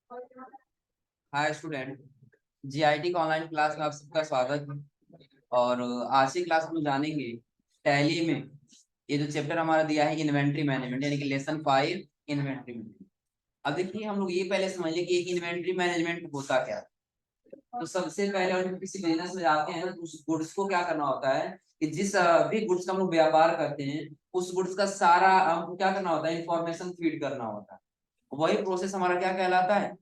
Hi student. GIT का online class में आप सबका स्वागत है। और आज की क्लास में जानेंगे टैली में ये जो चैप्टर हमारा दिया है इन्वेंट्री मैनेजमेंट यानी कि लेसन 5 इन्वेंट्री मैनेजमेंट। अब देखिए हम लोग ये पहले समझ लें कि एक इन्वेंट्री मैनेजमेंट होता क्या है। तो सबसे पहले हम लोग किसी बिजनेस में जाते हैं तो उस गुड्स को क्या करना होता है कि जिस भी गुड्स का हम लोग व्यापार करते हैं उस गुड्स का सारा हमको क्या करना होता है, इंफॉर्मेशन फीड करना होता है। वही प्रोसेस हमारा क्या कहलाता है,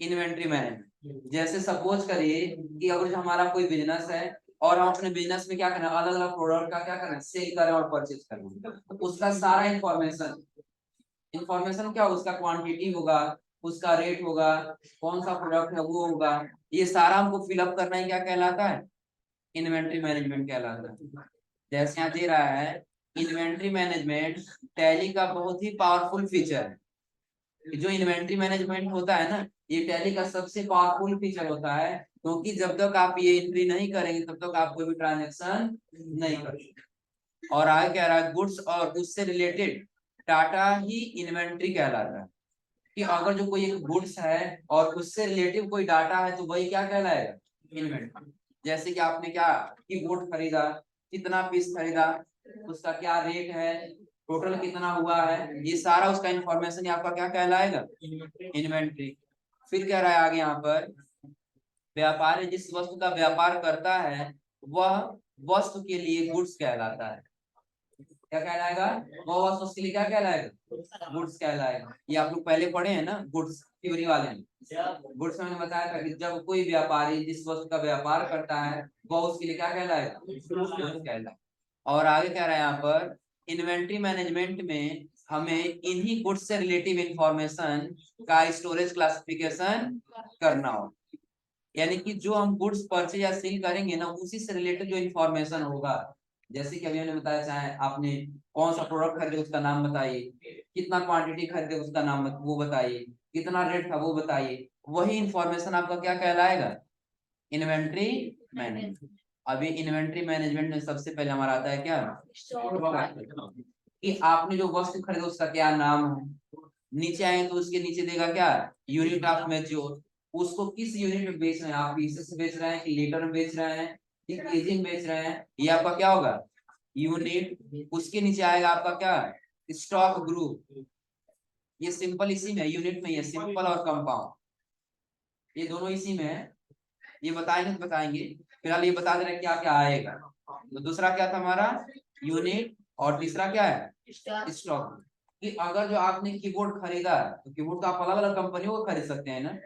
इन्वेंट्री मैनेजमेंट। जैसे सपोज करिए कि अगर जो हमारा कोई बिजनेस है और हम अपने बिजनेस में क्या करना है, अलग अलग प्रोडक्ट का क्या करना है, सेल करें और परचेज करें, तो उसका सारा इंफॉर्मेशन इंफॉर्मेशन क्या, उसका क्वांटिटी होगा, उसका रेट होगा, कौन सा प्रोडक्ट है वो होगा, ये सारा हमको फिलअप करना ही क्या कहलाता है, इन्वेंट्री मैनेजमेंट कहलाता है। जैसे यहाँ दे रहा है इन्वेंट्री मैनेजमेंट टैली का बहुत ही पावरफुल फीचर है। जो इन्वेंट्री मैनेजमेंट होता है ना, ये टैली का सबसे पावरफुल फीचर होता है, क्योंकि जब तक आप ये एंट्री नहीं करेंगे तब तक आप कोई भी ट्रांजेक्शन नहीं करेंगे। और आगे कह रहा है गुड्स और उससे रिलेटेड डाटा ही इन्वेंट्री कहलाता है। कि अगर जो कोई एक गुड्स है और उससे रिलेटिव कोई डाटा है तो वही क्या कहलाएगा, इन्वेंट्री। जैसे कि आपने क्या कीबोर्ड खरीदा, कितना पीस खरीदा, उसका क्या रेट है, टोटल कितना हुआ है, ये सारा उसका इंफॉर्मेशन आपका क्या कहलाएगा, इन्वेंट्री। फिर कह रहा है आगे यहाँ पर व्यापारी जिस वस्तु का व्यापार करता है वह वस्तु के लिए गुड्स कहलाता है। क्या कहलाएगा, वह वस्तु उसके लिए क्या कहलाएगा, गुड्स कहलाएगा। ये आप लोग पहले पढ़े हैं ना गुड्स थ्योरी वाले में। गुड्स में मैंने बताया था कि जब कोई व्यापारी जिस वस्तु का व्यापार करता है वह उसके लिए क्या कहलाएगा, गुड्स कहलाएगा। और आगे कह रहा है यहाँ पर इन्वेंट्री मैनेजमेंट में हमें इन्हीं गुड्स से रिलेटिव इंफॉर्मेशन का स्टोरेज क्लासिफिकेशन करना हो। यानी कि जो हम गुड्स परचेज या सेल करेंगे ना उसी से रिलेटेड जो इंफॉर्मेशन होगा, जैसे कि अभी हमने बताया, चाहे आपने कौन सा प्रोडक्ट खरीदे उसका नाम बताइए, कितना क्वांटिटी खरीदे उसका नाम वो बताइए, कितना रेट था वो बताइए, वही इंफॉर्मेशन आपका क्या कहलाएगा, इन्वेंट्री मैनेजमेंट। अभी इन्वेंट्री मैनेजमेंट में सबसे पहले हमारा आता है क्या, कि आपने जो वस्तु खरीदा उसका क्या नाम है। नीचे आए तो उसके नीचे देगा क्या, यूनिट ऑफ मेच्योर, उसको किस यूनिट में बेच रहे हैं, आप पीसेस बेच रहे हैं कि लीटर में बेच रहे हैं कि केजी में बेच रहे हैं, ये आपका क्या होगा, यूनिट। उसके नीचे आएगा आपका क्या, स्टॉक ग्रुप। ये सिंपल इसी में यूनिट में, ये सिंपल और कंपाउंड ये दोनों इसी में है। ये बताएंगे तो बताएंगे, फिलहाल ये बता दे रहे हैं क्या क्या आएगा। तो दूसरा क्या था हमारा, यूनिट, और तीसरा क्या है, स्टॉक। कि अगर जो आपने कीबोर्ड खरीदा तो कीबोर्ड तो आप अलग अलग कंपनियों का खरीद सकते हैं ना,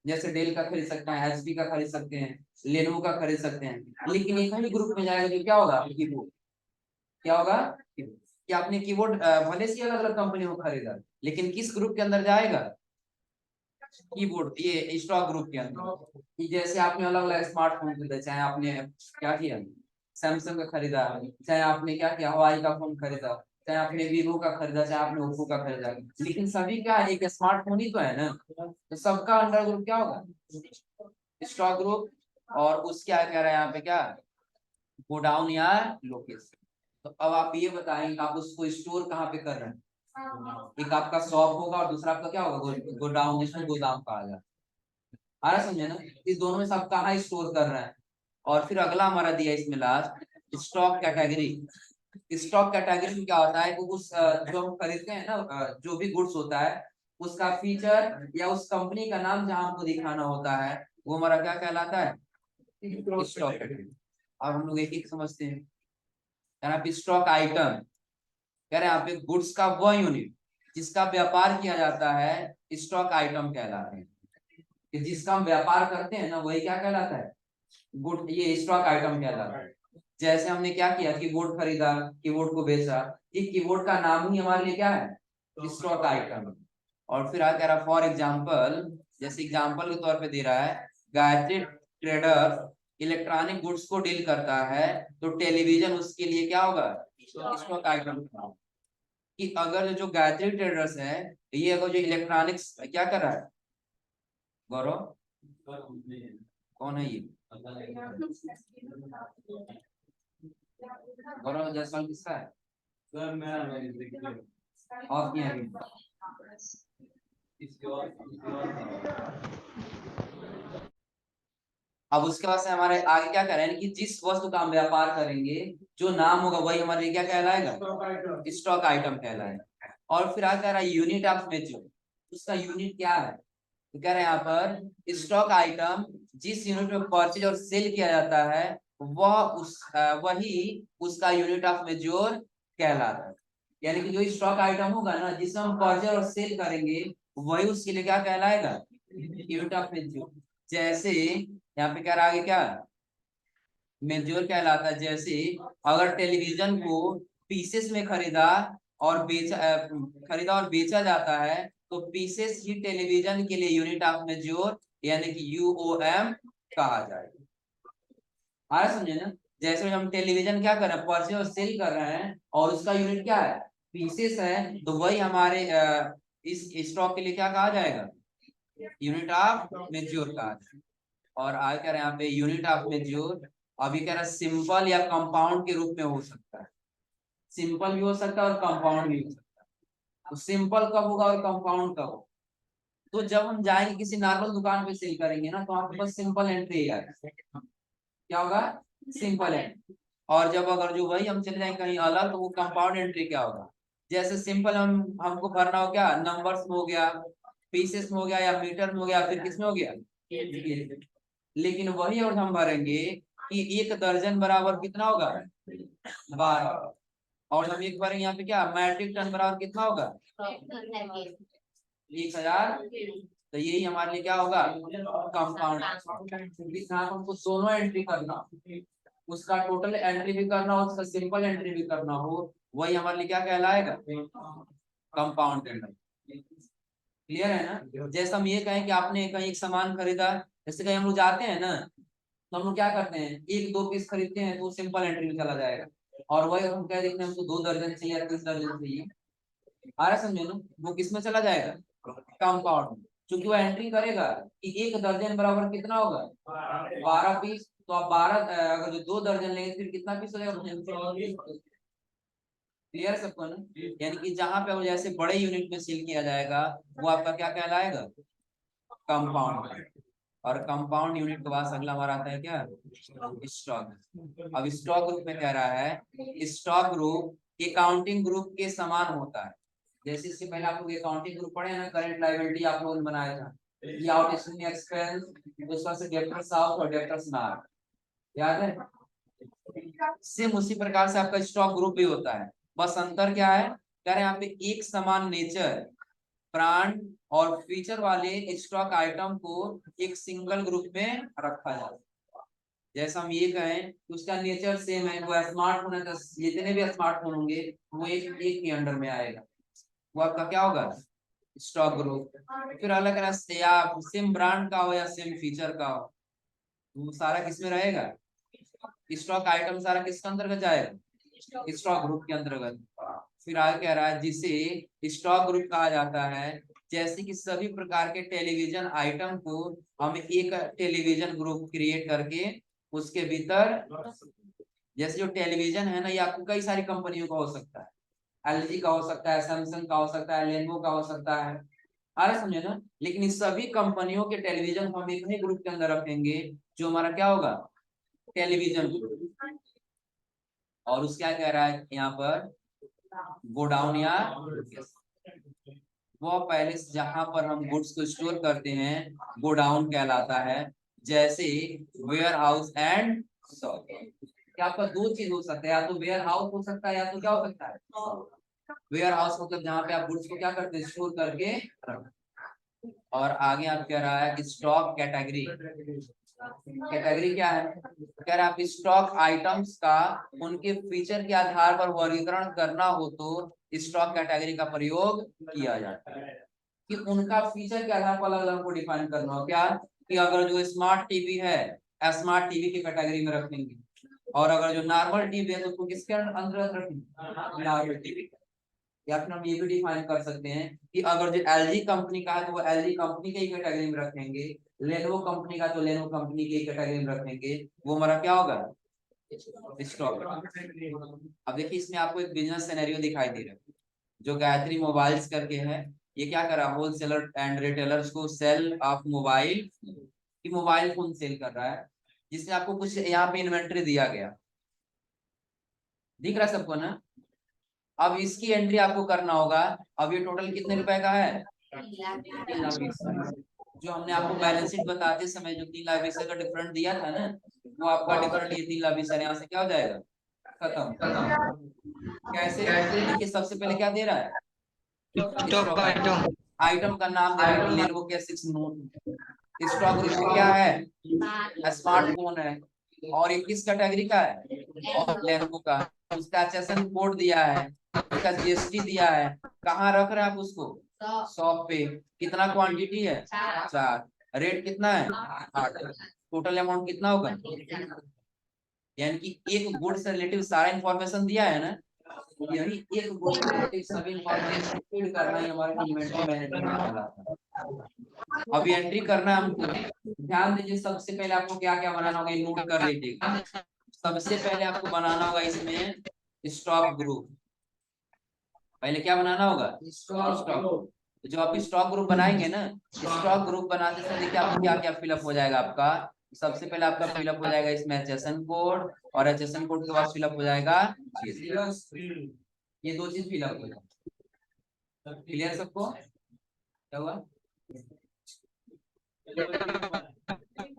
जैसे डेल का खरीद सकते हैं, एचपी का खरीद सकते हैं, लेनोवो का खरीद सकते हैं, लेकिन एक ही ग्रुप में जाएगा तो क्या होगा, कीबोर्ड। क्या होगा, कि आपने कीबोर्ड भले से अलग अलग कंपनियों का खरीदा लेकिन किस ग्रुप के अंदर जाएगा, कीबोर्ड, ये स्टॉक ग्रुप के अंदर। कि जैसे आपने अलग अलग स्मार्टफोन खरीदा, चाहे आपने क्या किया, सैमसंग का खरीदा, चाहे आपने क्या किया, हवाई का फोन खरीदा, चाहे आपने वीवो का खरीदा, चाहे आपने ओप्पो का खरीदा, लेकिन सभी क्या है, एक स्मार्टफोन ही तो है ना। तो सबका अंडर ग्रुप क्या होगा, स्टॉक ग्रुप। और उसके क्या कह रहा है यहाँ पे क्या, गोडाउन या लोकेशन। तो अब आप ये बताएंगे आप उसको स्टोर कहाँ पे कर रहे हैं। एक आपका शॉप होगा और दूसरा आपका क्या होगा, गोडाउन, जिसमें गोदाम कहा जाता है। आ रहा समझे ना, इस दोनों में सब कहाँ स्टोर कर रहे हैं। और फिर अगला हमारा दिया इसमें last, stock category. Stock category में क्या होता है कि उस जो हम खरीदते हैं ना, जो भी गुड्स होता है उसका फीचर या उस कंपनी का नाम जहां हमको दिखाना होता है वो हमारा क्या कहलाता है, स्टॉक कैटेगरी। अब हम लोग एक एक समझते हैं। यहाँ पे स्टॉक आइटम कह रहे हैं, यहाँ पे गुड्स का वह यूनिट जिसका व्यापार किया जाता है स्टॉक आइटम कहलाते हैं। कि जिसका हम व्यापार करते हैं ना वही क्या कहलाता है, गुड, ये स्टॉक आइटम कहलाता है। जैसे हमने क्या किया, कीबोर्ड खरीदा, कीबोर्ड को बेचा, ये कीबोर्ड का नाम ही हमारे लिए क्या है, स्टॉक आइटम। और फिर आगे कह रहा फॉर एग्जाम्पल, जैसे एग्जाम्पल के तौर पे दे रहा है, गायत्री ट्रेडर इलेक्ट्रॉनिक गुड्स को डील करता है तो टेलीविजन उसके लिए क्या होगा, स्टॉक आइटम। कि अगर जो गायत्री ट्रेडर्स है, ये अगर जो इलेक्ट्रॉनिक्स क्या कर रहा है, गौरव कौन है ये, गौरव जायसवाल किसका है, और क्या है? अब उसके बाद से हमारे आगे क्या कह रहे हैं कि जिस वस्तु का हम व्यापार करेंगे जो नाम होगा वही हमारे लिए क्या कहलाएगा, स्टॉक आइटम कहलाएगा। और फिर आगे कह रहा है यूनिट ऑफ मेजर, उसका यूनिट क्या है, तो कह रहे हैं यहाँ पर स्टॉक आइटम जिस यूनिट में परचेज और सेल किया जाता है वह वही उसका यूनिट ऑफ मेजर कहलाता है। यानी कि जो स्टॉक आइटम होगा ना जिसमें हम परचेज और सेल करेंगे वही उसके लिए क्या कहलाएगा, यूनिट ऑफ मेजर। जैसे यहाँ पे क्या रहा, आगे क्या मेजर कहलाता है। जैसे अगर टेलीविजन को पीसेस में खरीदा और बेचा जाता है तो पीसेस ही टेलीविजन के लिए यूनिट ऑफ मेजर यानी कि यूओएम कहा जाएगा। आ समझे ना, जैसे हम टेलीविजन क्या कर रहे हैं, परचेज और सेल कर रहे हैं और उसका यूनिट क्या है, पीसेस है, तो वही हमारे इस स्टॉक के लिए क्या कहा जाएगा, यूनिट ऑफ मेजर कहा जाएगा। और आगे कह रहे हैं यहाँ पे यूनिट ऑफ मेजर अभी कह रहा है सिंपल या कंपाउंड के रूप में हो सकता है। सिंपल भी हो सकता है और कंपाउंड भी हो सकता है। तो सिंपल कब होगा और कंपाउंड कब होगा, तो जब हम जाएंगे किसी नॉर्मल दुकान पे सेल करेंगे ना तो आपके पास सिंपल एंट्री आएगा, क्या होगा, सिंपल एंट्री। और जब अगर जो वही हम चले जाएंगे कहीं अलग तो वो कंपाउंड एंट्री क्या होगा, जैसे सिंपल हमको भरना हो गया नंबर्स में हो गया, पीसेस में हो गया या मीटर में हो गया, फिर किसमें हो गया, लेकिन वही और हम भरेंगे कि एक दर्जन बराबर कितना होगा, 12। और हम एक भरेंगे यहाँ पे क्या मैट्रिक टन बराबर कितना होगा, 1000। तो यही हमारे लिए क्या होगा, कंपाउंड। हमको दोनों एंट्री करना, उसका टोटल एंट्री भी करना हो उसका सिंपल एंट्री भी करना हो, वही हमारे लिए क्या कहलाएगा, कंपाउंड एंट्री। क्लियर है ना। जैसे हम ये कहें कि आपने कहीं एक सामान खरीदा, जैसे कहीं हम लोग जाते हैं ना तो हम लोग क्या करते हैं एक दो पीस खरीदते हैं तो सिंपल एंट्री में चला जाएगा, और वही हम कह देते हैं हमको 2 दर्जन चाहिए या 30 दर्जन चाहिए, आ रहा समझे ना, वो किस में चला जाएगा, कंपाउंड में। क्योंकि वो एंट्री करेगा कि एक दर्जन बराबर कितना होगा, 12 पीस। तो आप 12 अगर जो 2 दर्जन लेंगे फिर कितना पीस हो जाएगा, क्लियर सबको ना। यानी कि जहां पे वो जैसे बड़े यूनिट में सेल किया जाएगा वो आपका क्या कहलाएगा, कंपाउंड। और कंपाउंड यूनिट के बाद अगला हमारा आता है क्या, स्टॉक। अब स्टॉक ग्रुप में कह रहा है स्टॉक ग्रुप अकाउंटिंग ग्रुप के समान होता है। जैसे इससे पहले आप लोग अकाउंटिंग ग्रुप पढ़े ना, करंट लायबिलिटी आप लोगों ने बनाया था, ये आउटस्टैंडिंग एक्सपेंस, उसका से डेब्टर्स आउट और डेब्टर्स नॉट, याद है। सेम उसी प्रकार से आपका स्टॉक ग्रुप भी होता है, बस अंतर क्या है, कह रहे हैं यहाँ पे एक समान नेचर, ब्रांड और फीचर वाले स्टॉक आइटम को एक सिंगल ग्रुप में रखा जाता है। जैसा हम ये कहें कि उसका नेचर सेम है, वो स्मार्टफोन है तो जितने भी स्मार्टफोन होंगे वो एक के अंडर में आएगा, वो आपका क्या होगा, स्टॉक ग्रुप। फिर अलग अलग सेम ब्रांड का हो या सेम फीचर का हो, वो सारा किसमें रहेगा, स्टॉक आइटम सारा किसके अंतर्गत जाएगा, स्टॉक ग्रुप के अंतर्गत। फिर आगे कह रहा है जिसे स्टॉक ग्रुप कहा जाता है, जैसे कि सभी प्रकार के टेलीविजन आइटम को हम एक टेलीविजन ग्रुप क्रिएट करके उसके भीतर, जैसे जो टेलीविजन है ना ये आपको कई सारी कंपनियों का हो सकता है, एलजी का हो सकता है, सैमसंग का हो सकता है, लेनोवो का हो सकता है, आ रहा समझे ना। लेकिन इस सभी कंपनियों के टेलीविजन को हम एक ही ग्रुप के अंदर रखेंगे जो हमारा क्या होगा, टेलीविजन ग्रुप। और उसका क्या कह रहा है यहाँ पर, गोडाउन या वो पहले से जहां पर हम गुड्स को स्टोर करते हैं गोडाउन कहलाता है। जैसे वेयर हाउस एंड शॉप, क्या आपका 2 चीज हो सकता है, या तो वेयर हाउस हो सकता है या तो क्या हो सकता है, वेयर हाउस मतलब जहाँ पे आप गुड्स को क्या करते हैं, स्टोर करके रखते। और आगे आप कह रहा है स्टॉक कैटेगरी, कैटेगरी क्या है, कह रहा है आप स्टॉक आइटम्स का उनके फीचर के आधार पर वर्गीकरण करना हो तो स्टॉक कैटेगरी का प्रयोग किया जाता है। कि उनका फीचर के आधार पर अलग अलग को डिफाइन करना हो, क्या कि अगर जो स्मार्ट टीवी है स्मार्ट टीवी की कैटेगरी में रखेंगे, और अगर जो नॉर्मल टीवी है तो उसको किसके अंदर रखेंगे, नॉर्मल टीवी। या फिर हम ये भी डिफाइन कर सकते हैं कि अगर जो एलजी कंपनी का है तो वो एलजी कंपनी के ही कैटेगरी में रखेंगे, लेनोवो कंपनी का तो लेनोवो कंपनी के ही कैटेगरी में रखेंगे, वो हमारा क्या होगा, स्टॉक। अब देखिए इसमें आपको एक बिजनेस सिनेरियो दिखाई दे रहा है, जो गायत्री मोबाइल्स करके है, ये क्या करा, होलसेलर एंड रिटेलर्स को सेल ऑफ मोबाइल, कि मोबाइल फोन सेल कर रहा है, जिसमें आपको कुछ यहाँ पे इन्वेंट्री दिया गया, दिख रहा है सबको ना। अब इसकी एंट्री आपको करना होगा। अब ये टोटल कितने रुपए का है, 3,20,000। जो हमने आपको बैलेंस शीट बताते समय जो 3,20,000 का डिफरेंट दिया था ना, वो आपका डिफरेंट ये 3,20,000 यहाँ से क्या हो जाएगा, खत्म। कैसे, देखिए सबसे पहले क्या दे रहा है, स्टॉक आइटम, आइटम का नाम दे रहा है Lenovo K6 note. Stock group में क्या है, स्मार्टफोन है, और ये किस कैटेगरी का है, और लेनोवो का। उसका एचएसएन कोड दिया है, उसका जीएसटी दिया है, कहाँ रख रहे हैं आप उसको, शॉप पे। कितना क्वांटिटी है, 4। रेट कितना है, 8। टोटल अमाउंट कितना होगा, यानी कि एक गुड से रिलेटिव सारा इंफॉर्मेशन दिया है ना, यही एक गुड से रिलेटिव सभी इंफॉर्मेशन फीड करना ही हमारा इन्वेंटरी मैनेजमेंट कहलाता है। अब एंट्री करना हमको, ध्यान दीजिए सबसे पहले आपको क्या क्या बनाना होगा, नोट कर लीजिएगा। सबसे पहले आपको बनाना होगा इसमें स्टॉक ग्रुप। पहले क्या बनाना होगा, स्टॉक ग्रुप। जो आप स्टॉक ग्रुप बनाएंगे ना, स्टॉक ग्रुप बनाते समय देखिए आपको क्या क्या फिलअप हो जाएगा आपका। सबसे पहले आपका फिलअप हो जाएगा इसमें एचएसएन कोड, और एचएसएन कोड के बाद फिलअप हो जाएगा ये 2 चीज फिलअप हो जाएगा। क्लियर सबको, क्या हुआ,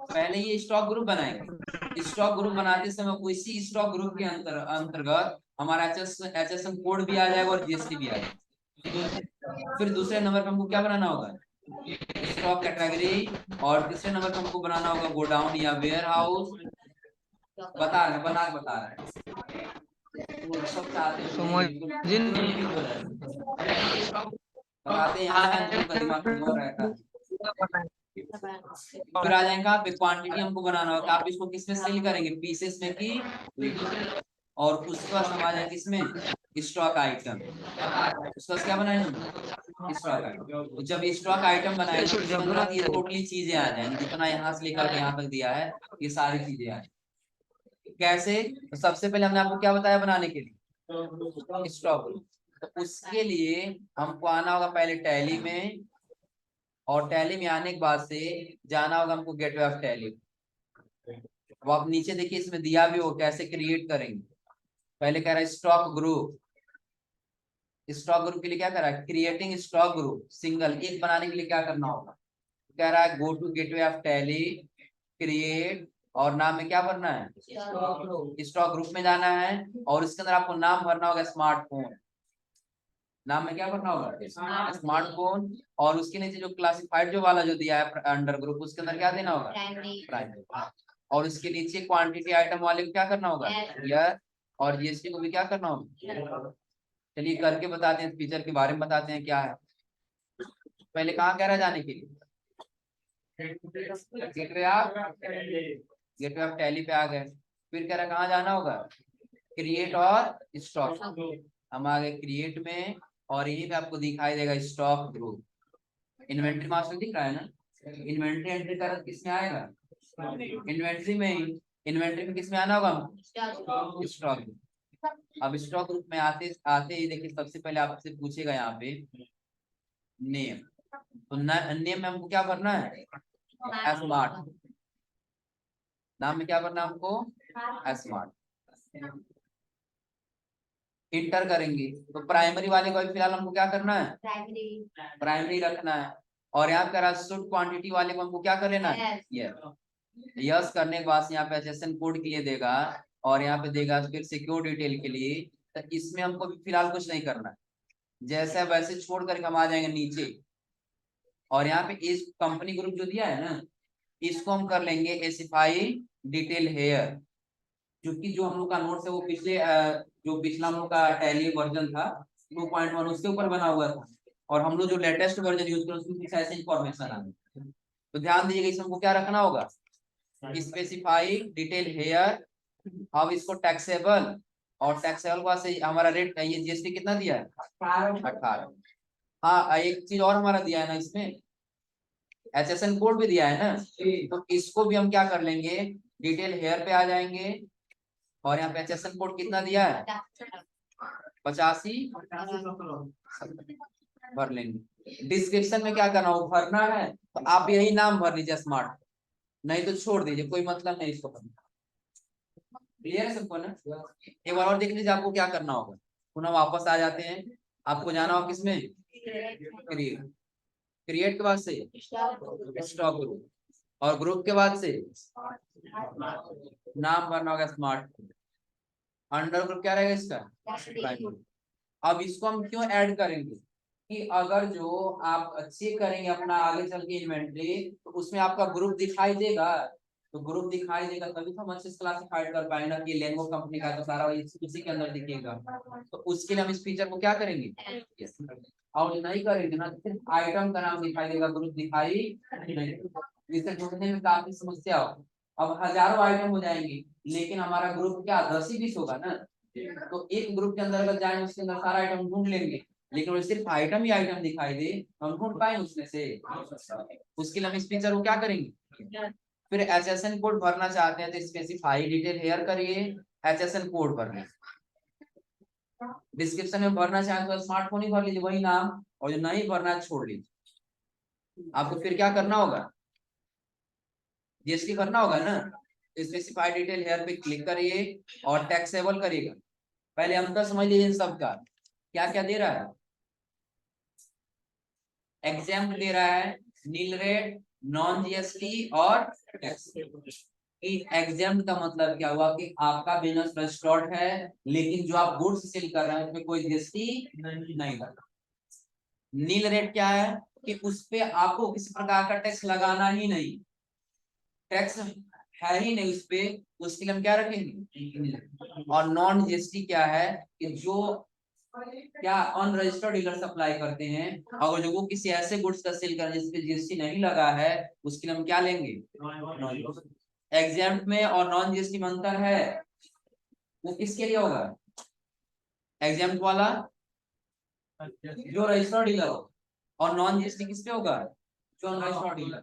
पहले ये स्टॉक ग्रुप बनाएंगे। स्टॉक ग्रुप बनाते समय इसी स्टॉक ग्रुप के अंतर्गत हमारा एचएसएन कोड भी आ जाएगा और जीएसटी भी आ जाएगा। फिर दूसरे नंबर पे हमको क्या बनाना होगा, स्टॉक कैटेगरी, और तीसरे नंबर पे हमको बनाना होगा गोडाउन या वेयर हाउस। बता रहे हैं सब चाहते बताते हैं यहाँ है, उनका दिमाग कहीं और रहता है। फिर आ जाएगा आप क्वांटिटी हमको बनाना होगा, आप इसको किसमें सेल करेंगे, पीसेस में की, और उसके बाद हम आ जाएंगे इसमें स्टॉक आइटम। उसका क्या बनाएंगे, स्टॉक आइटम। तो जब स्टॉक आइटम बनाएंगे तो इसके अंदर ये टोटली चीजें आ जाएंगी, जितना यहाँ से लेकर के यहाँ तक दिया है ये सारी चीजें आ जाएंगी। कैसे, तो सबसे पहले हमने आपको क्या बताया बनाने के लिए, स्टॉक। तो उसके लिए हमको आना होगा पहले टैली में, और टैली में आने के बाद से जाना होगा हमको गेटवे ऑफ टैली। वो आप नीचे देखिए इसमें दिया भी हो कैसे क्रिएट करेंगे। पहले कह रहा है स्टॉक ग्रुप, स्टॉक ग्रुप के लिए क्या कर रहा है, क्रिएटिंग स्टॉक ग्रुप सिंगल, एक बनाने के लिए क्या करना होगा, कह रहा है go to gateway of Tally, create, और नाम में क्या भरना है, स्टॉक ग्रुप में जाना है, और इसके अंदर आपको नाम भरना होगा स्मार्टफोन। नाम में क्या भरना होगा, स्मार्टफोन, और उसके नीचे जो क्लासिफाइड जो वाला जो दिया है अंडर ग्रुप, उसके अंदर क्या देना होगा, प्राइमरी। और उसके नीचे क्वांटिटी आइटम वाले को क्या करना होगा, यह, और जीएसटी को भी क्या करना होगा। चलिए करके बताते हैं, फीचर के बारे में बताते हैं क्या है। पहले कहाँ कह रहा है जाने के लिए, गेटवे ऑफ टैली पे आ गए। फिर कह रहा है कहाँ जाना होगा, क्रिएट और स्टॉक। हम आ गए क्रिएट में, और यही पे आपको दिखाई देगा स्टॉक ग्रुप। इन्वेंट्री मास्टर दिख रहा है ना, इन्वेंट्री एंट्री कर किसमें आएगा, इन्वेंट्री में ही। इन्वेंट्री में किसमें आना होगा, स्टॉक। अब स्टॉक ग्रुप में आते आते ही देखिए सबसे पहले आपसे पूछेगा यहाँ पे नेम। तो नेम में हमको क्या भरना है, स्मार्ट। नाम में क्या भरना है हमको, स्मार्ट। इंटर करेंगे तो प्राइमरी वाले को फिलहाल हमको क्या करना है, प्राइमरी रखना है। और यहाँ पे शुड क्वांटिटी वाले को हमको क्या कर लेना है, यस करने के बाद यहाँ पे एचएसएन कोड के लिए देगा, और यहाँ पे देगा फिर सिक्योर डिटेल के लिए। तो इसमें हमको फिलहाल कुछ नहीं करना है, जैसे वैसे छोड़ करके हम आ जाएंगे नीचे। और यहाँ पे इस कंपनी ग्रुप जो दिया है ना, इसको हम कर लेंगे एसिफाई डिटेल हेयर, क्योंकि जो हम लोग का नोट्स है वो पिछले जो पिछला हम लोग का टैली वर्जन था 2.1 उसके ऊपर बना हुआ था, और हम लोग जो लेटेस्ट वर्जन यूज कर उसमें कुछ ऐसे इंफॉर्मेशन आ गई। तो ध्यान दीजिएगा इसमें हमको क्या रखना होगा, स्पेसिफाई डिटेल हेयर। अब इसको टैक्सेबल, और टैक्सेबल के बाद से हमारा रेट ये जीएसटी कितना दिया है, 18। हाँ एक चीज और हमारा दिया है ना इसमें, एचएसएन कोड भी दिया है ना, तो इसको भी हम क्या कर लेंगे, डिटेल हेयर पे आ जाएंगे, और यहाँ पे एचएसएन कोड कितना दिया है, 85। भर लेंगे। डिस्क्रिप्शन में क्या करना हो, भरना है तो आप यही नाम भर लीजिए स्मार्ट, नहीं तो छोड़ दीजिए, कोई मतलब नहीं इसको भरना। क्लियर है सबको ना? एक बार और देख लीजिए आपको क्या करना होगा। पुनः वापस आ जाते हैं, आपको जाना होगा किसमें, क्रिएट। क्रिएट के बाद से स्टॉक ग्रुप, और ग्रुप के बाद से नाम भरना होगा स्मार्ट। अंडर ग्रुप क्या रहेगा इसका, प्राइमरी। अब इसको हम क्यों ऐड करेंगे कि अगर जो आप चेक करेंगे अपना आगे चल के इन्वेंटरी, तो उसमें आपका ग्रुप दिखाई देगा। तो ग्रुप दिखाई देगा तभी तो हम अच्छे से क्लासिफाइड कर पाएंगे ना, कि लेनोवो कंपनी का तो सारा उसी के अंदर दिखेगा। तो उसके लिए हम इस फीचर को क्या करेंगे, yes, और नहीं करेंगे ना, सिर्फ आइटम का नाम दिखाई देगा, ग्रुप दिखाई नहीं। इसे ढूंढने में काफी समस्या हो। अब हजारों आइटम हो जाएंगे, लेकिन हमारा ग्रुप क्या 10 ही 20 होगा ना। तो एक ग्रुप के अंदर अगर जाए उसके अंदर सारा आइटम ढूंढ लेंगे, लेकिन वो सिर्फ आइटम ही आइटम दिखाई दे, हम ढूंढ पाए उसमें से। उसके लिए हम इस फीचर को क्या करेंगे, फिर एचएसएन कोड भरना चाहते हैं तो स्पेसिफाई डिटेल हेयर करिए, एचएसएन कोड भरना। डिस्क्रिप्शन में भरना चाहते तो स्मार्टफोन ही भर लीजिए वही नाम, और जो नहीं भरना छोड़ लीजिए। आपको फिर क्या करना होगा, जीएसटी भरना होगा ना, स्पेसिफाई डिटेल हेयर पे क्लिक करिए और टैक्सेबल करिएगा। पहले अंतर समझ लीजिए इन सब का, क्या क्या दे रहा है। एग्जाम दे रहा है, नील रेट, नॉन जीएसटी और टैक्स। एग्जाम का मतलब क्या हुआ कि आपका बिजनेस रजिस्टर्ड है, लेकिन जो आप गुड्स सेल कर रहे हैं उसमें कोई जीएसटी नहीं लगा। नील रेट क्या है कि उस पे आपको किसी प्रकार का टैक्स लगाना ही नहीं, टैक्स है ही नहीं उस पे, उसके लिए हम क्या रखेंगे। और नॉन जीएसटी क्या है कि जो क्या अनरजिस्टर्ड डीलर सप्लाई करते हैं, अगर जो वो किसी ऐसे गुड्स का सेल कर रहे हैं जिसपे जीएसटी नहीं लगा है, उसके लिए हम क्या लेंगे। एग्जाम्प्ट में और नॉन जीएसटी में अंतर है, वो किसके लिए होगा, एग्जाम्प्ट वाला जो रजिस्टर्ड डीलर हो, और नॉन जीएसटी किस पे होगा, जो अनरजिस्टर्ड डीलर।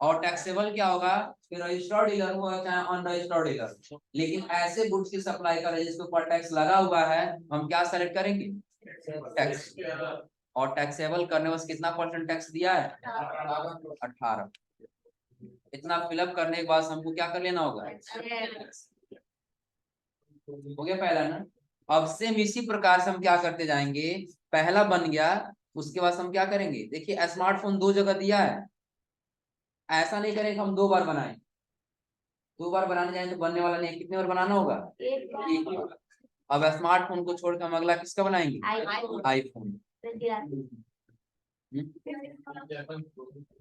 और टैक्सेबल क्या होगा कि रजिस्टर्ड डीलर हो चाहे अनरजिस्टर्ड डीलर, लेकिन ऐसे गुड्स की सप्लाई कर रहे हैं जिसके ऊपर टैक्स लगा हुआ है, हम क्या सेलेक्ट करेंगे, टैक्स। और टैक्सेबल करने में कितना परसेंट टैक्स दिया है, 18। इतना फिलअप करने के बाद हमको क्या कर लेना होगा, हो गया पहला ना। अब सेम इसी प्रकार से हम क्या करते जाएंगे, पहला बन गया, उसके बाद हम क्या करेंगे, देखिए स्मार्टफोन 2 जगह दिया है, ऐसा नहीं करें कि हम 2 बार बनाएं। 2 बार बनाने जाए तो बनने वाला नहीं, कितने बार बनाना होगा, एक बार। अब स्मार्टफोन को छोड़कर हम अगला किसका बनाएंगे, आईफोन।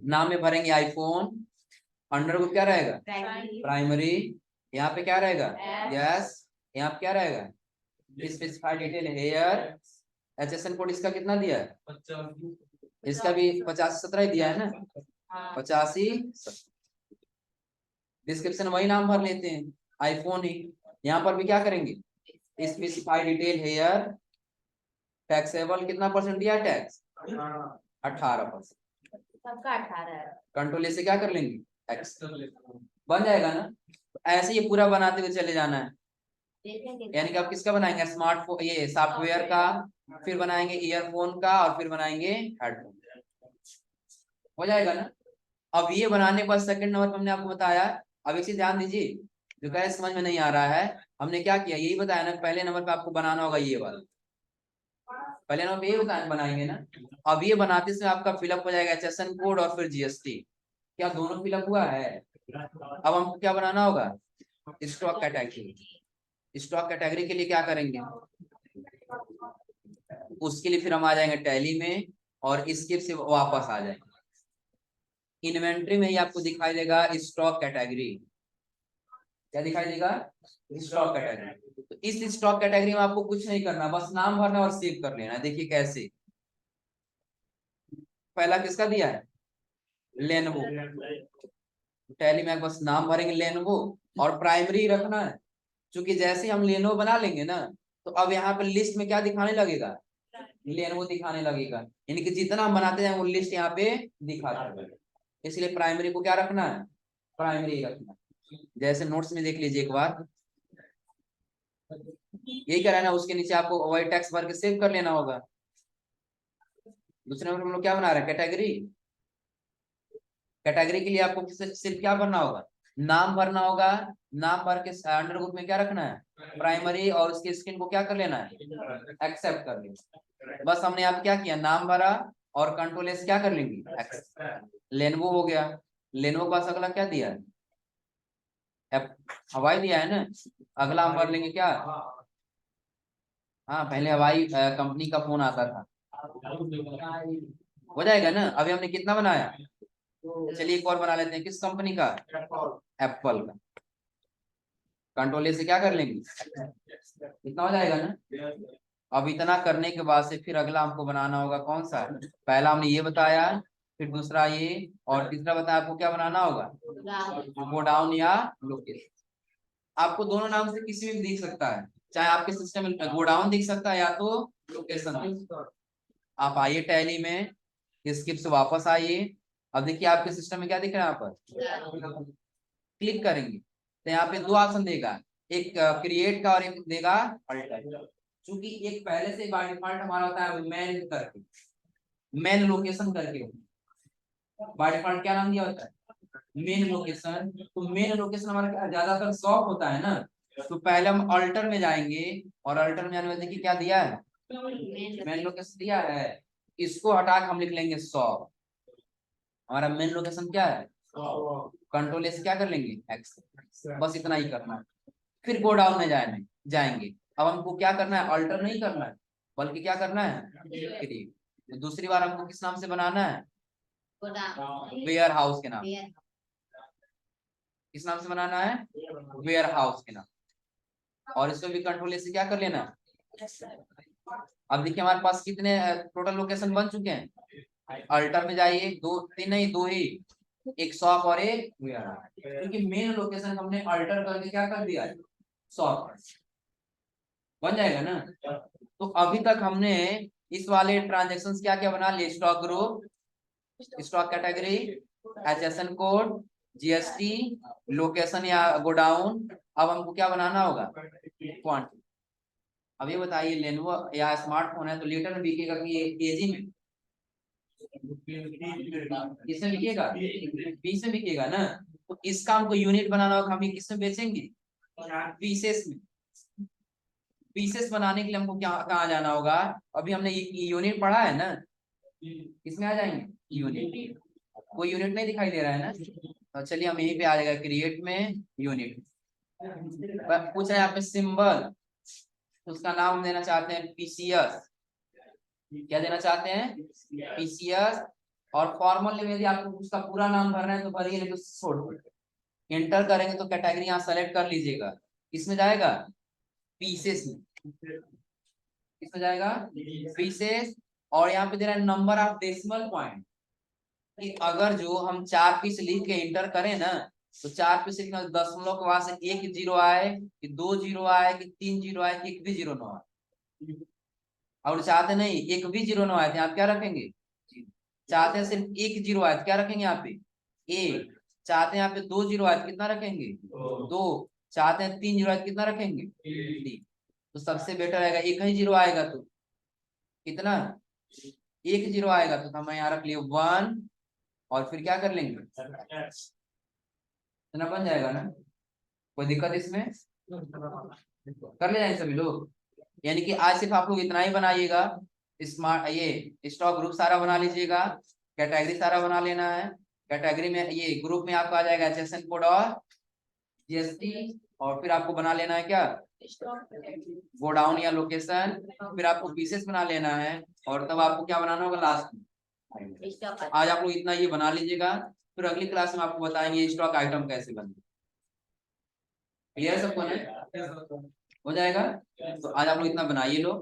नाम में भरेंगे आईफोन, अंडर को क्या रहेगा, प्राइमरी। यहाँ पे क्या रहेगा, यस। यहाँ पे क्या रहेगा, specified detail here. HSN code इसका कितना दिया है, इसका भी 50-17 ही दिया है ना, 85। डिस्क्रिप्शन वही नाम भर लेते हैं, आईफोन ही। यहाँ पर भी क्या करेंगे, स्पेसिफाइड डिटेल हेयर, टैक्सेबल कितना परसेंट दिया है टैक्स, 18%। सबका 18 है। कंट्रोल से क्या कर लेंगे, एक्स, बन जाएगा ना। ऐसे ही पूरा बनाते हुए चले जाना है। यानी कि आप किसका बनाएंगे, स्मार्टफोन ये सॉफ्टवेयर का, फिर बनाएंगे ईयरफोन का, और फिर बनाएंगे हेडफोन। हो जाएगा ना। अब ये बनाने के बाद सेकंड नंबर पर हमने आपको बताया, अब एक चीज ध्यान दीजिए, जो कहे समझ में नहीं आ रहा है, हमने क्या किया यही बताया ना, पहले नंबर पे आपको बनाना होगा ये वाला, पहले नंबर पे ये बनाएंगे ना। अब ये बनाते समय आपका फिलअप हो जाएगा एचएसएन कोड और फिर जीएसटी, क्या दोनों फिलअप हुआ है। अब हमको क्या बनाना होगा, स्टॉक कैटेगरी। स्टॉक कैटेगरी के लिए क्या करेंगे, उसके लिए फिर हम आ जाएंगे टैली में, और स्किप से वापस आ जाएंगे। इन्वेंट्री में ही आपको दिखाई देगा स्टॉक कैटेगरी, क्या दिखाई देगा, स्टॉक कैटेगरी। तो इस स्टॉक कैटेगरी में आपको कुछ नहीं करना, बस नाम भरना और सेव कर लेना। देखिए कैसे, पहला किसका दिया है, लेनोवो। टैली में बस नाम भरेंगे लेनोवो, और प्राइमरी रखना है, क्योंकि जैसे हम लेनोवो बना लेंगे ना, तो अब यहाँ पे लिस्ट में क्या दिखाने लगेगा, लेनोवो दिखाने लगेगा। यानी कि जितना हम बनाते जाए वो लिस्ट यहाँ पे दिखाता है। इसलिए प्राइमरी को क्या रखना है, प्राइमरी रखना है। जैसे नोट्स में देख लीजिए एक बार, यही कह रहा है ना, उसके नीचे आपको वही टैक्स भर के सेव कर लेना होगा। दूसरे नंबर पर हम लोग क्या बना रहे हैं, कैटेगरी। कैटेगरी के लिए आपको सिर्फ क्या भरना होगा, नाम भरना होगा। नाम भर के अंडर ग्रुप में क्या रखना है, प्राइमरी, और उसके स्क्रीन को क्या कर लेना है, एक्सेप्ट कर लेना। बस हमने यहाँ पे क्या किया, नाम भरा और कंट्रोल एस क्या कर लेंगे, एक्सेप्ट। लेनवो हो गया। लेनवो के पास अगला क्या दिया है, हवाई दिया है ना। अगला हम भर लेंगे क्या, हाँ पहले हवाई कंपनी का फोन आता था। हो जाएगा ना। अभी हमने कितना बनाया, चलिए एक और बना लेते हैं, किस कंपनी का, एप्पल का। कंट्रोल ए से क्या कर लेंगे, इतना हो जाएगा ना। अब इतना करने के बाद से फिर अगला हमको बनाना होगा कौन सा, पहला हमने ये बताया, फिर दूसरा ये, और तीसरा बताया आपको क्या बनाना होगा, गोडाउन या लोकेशन। आपको दोनों नाम से किसी में दिख सकता है, चाहे आपके सिस्टम में गोडाउन दिख सकता है या तो लोकेशन। आप आइए टैली में, स्किप से वापस आइए। अब देखिए आपके सिस्टम में क्या दिख रहा है, यहाँ पर क्लिक करेंगे तो यहाँ पे दो ऑप्शन देगा, एक क्रिएट का और एक देगा अल्टर। क्योंकि एक पहले से बाय डिफॉल्ट हमारा होता है मैन करके, मैन लोकेशन करके, बाय डिफॉल्ट क्या नाम दिया होता है, मेन लोकेशन। तो मेन लोकेशन हमारा ज्यादातर शॉप होता है ना, तो पहले हम अल्टर में जाएंगे, और अल्टर में जाने में देखिए क्या दिया है, मेन लोकेशन दिया है। इसको हटा के हम लिख लेंगे शॉप। हमारा मेन लोकेशन क्या है, कंट्रोल से क्या कर लेंगे, एक्स। बस इतना ही करना है। फिर गो डाउन में जाएंगे। अब हमको क्या करना है, अल्टर नहीं करना है, बल्कि क्या करना है, क्रिएट। तो दूसरी बार हमको किस नाम से बनाना है, वेयर हाउस के नाम। किस नाम से बनाना है, वेयर हाउस के नाम। और इसको भी कंट्रोल से क्या कर लेना है। अब देखिए हमारे पास कितने टोटल लोकेशन बन चुके हैं, अल्टर में जाइए, दो तीन नहीं, दो ही, एक शॉप और एक वेयर हाउस। क्योंकि मेन लोकेशन हमने अल्टर करके क्या कर दिया, शॉप बन जाएगा ना। तो अभी तक हमने इस वाले ट्रांजेक्शन क्या क्या बना लिए, stock group, stock category, HSN code, GST, location या गोडाउन। अब हमको क्या बनाना होगा, क्वांटिटी। अब ये बताइए, लेनोवो या स्मार्टफोन है तो लीटर में बिकेगा कि केजी में, किसमें बिकेगा, पीस में बिकेगा ना। तो इसका हमको यूनिट बनाना होगा, हम ये किसमें बेचेंगे, पीसेस में। पीसेस बनाने के लिए हमको क्या कहाँ जाना होगा, अभी हमने यूनिट पढ़ा है ना, किसमें आ जाएंगे, यूनिट। कोई यूनिट नहीं दिखाई दे रहा है ना, तो चलिए हम यहीं पे आ जाएगा, क्रिएट में यूनिट। पूछा है यहाँ पे सिंबल, तो उसका नाम देना चाहते हैं पीसीएस। क्या देना चाहते हैं, पीसीएस। और फॉर्मल में यदि आपको उसका पूरा नाम भरना है तो भरिए, नहीं तो छोड़, एंटर करेंगे तो कैटेगरी यहाँ सेलेक्ट कर लीजिएगा, किसमें जाएगा, पीसेस में। किसमें जाएगा, पीसेस। और यहाँ पे दे रहा है नंबर ऑफ डेसिमल पॉइंट, कि अगर जो हम 4 पीस लिख के इंटर करें ना, तो 4 पीस लिखना, दशमलव के वहां से एक जीरो आए, कि 2 जीरो आए, कि 3 जीरो आए, कि एक भी जीरो ना आए। और चाहते नहीं एक भी जीरो ना आए थे, आप क्या रखेंगे, चाहते हैं सिर्फ एक जीरो आए तो क्या रखेंगे यहाँ पे, एक। चाहते हैं यहाँ पे 2 जीरो आए तो कितना रखेंगे, 2। चाहते हैं 3 जीरो आए तो कितना रखेंगे, 3। तो सबसे बेटर रहेगा एक ही जीरो आएगा तो कितना, एक जीरो आएगा तो हम यहाँ रख लिए 1, और फिर क्या कर लेंगे, इतना बन जाएगा ना। कोई दिक्कत इसमें, कर ले जाएंगे सभी लोग। यानी कि आज सिर्फ आप लोग इतना ही बनाइएगा, स्मार्ट ये स्टॉक ग्रुप सारा बना लीजिएगा, कैटेगरी सारा बना लेना है। कैटेगरी में ये ग्रुप में आपका आ जाएगा एचएसएन कोड और जीएसटी, और फिर आपको बना लेना है क्या, गोडाउन या लोकेशन। फिर आपको पीसेस बना लेना है, और तब आपको क्या बनाना होगा लास्ट में। आज आप लोग इतना ये बना लीजिएगा, फिर अगली क्लास में आपको बताएंगे स्टॉक आइटम कैसे बनते। क्लियर सबको ना, हो जाएगा। तो आज आप लोग इतना बनाइए लो।